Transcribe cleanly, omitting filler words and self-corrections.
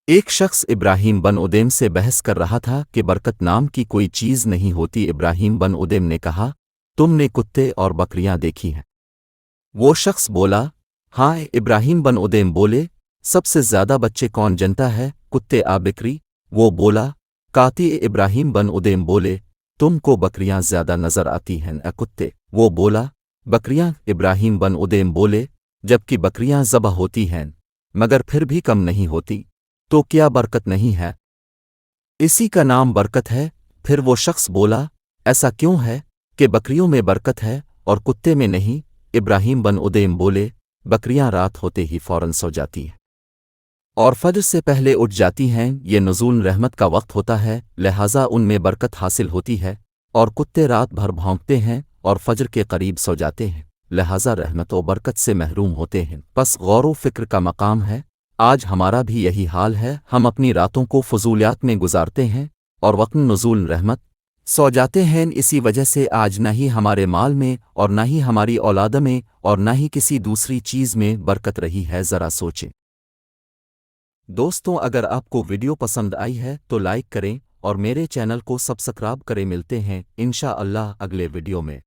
ایک شخص ابراہیم بن ادیم سے بحث کر رہا تھا کہ برکت نام کی کوئی چیز نہیں ہوتی۔ ابراہیم بن ادیم نے کہا، تم نے کتے اور بکریاں دیکھی ہیں؟ وہ شخص بولا، ہاں۔ ابراہیم بن ادیم بولے، سب سے زیادہ بچے کون جنتا ہے، کتے آ بکری؟ وہ بولا، کاتی۔ ابراہیم بن ادیم بولے، تم کو بکریاں زیادہ نظر آتی ہیں اے کتے؟ وہ بولا، بکریاں۔ ابراہیم بن ادیم بولے، جبکہ بکریاں ذبح ہوتی ہیں مگر پھر بھی کم نہیں ہوتی، تو کیا برکت نہیں ہے؟ اسی کا نام برکت ہے۔ پھر وہ شخص بولا، ایسا کیوں ہے کہ بکریوں میں برکت ہے اور کتے میں نہیں؟ ابراہیم بن ادیم بولے، بکریاں رات ہوتے ہی فوراً سو جاتی ہیں اور فجر سے پہلے اٹھ جاتی ہیں، یہ نزول رحمت کا وقت ہوتا ہے، لہٰذا ان میں برکت حاصل ہوتی ہے، اور کتے رات بھر بھونکتے ہیں اور فجر کے قریب سو جاتے ہیں، لہٰذا رحمت و برکت سے محروم ہوتے ہیں۔ پس غور و فکر کا مقام ہے، آج ہمارا بھی یہی حال ہے، ہم اپنی راتوں کو فضولیات میں گزارتے ہیں اور وقت نزول رحمت سو جاتے ہیں، اسی وجہ سے آج نہ ہی ہمارے مال میں اور نہ ہی ہماری اولاد میں اور نہ ہی کسی دوسری چیز میں برکت رہی ہے، ذرا سوچیں۔ دوستوں، اگر آپ کو ویڈیو پسند آئی ہے تو لائک کریں اور میرے چینل کو سبسکرائب کریں۔ ملتے ہیں انشاءاللہ اگلے ویڈیو میں۔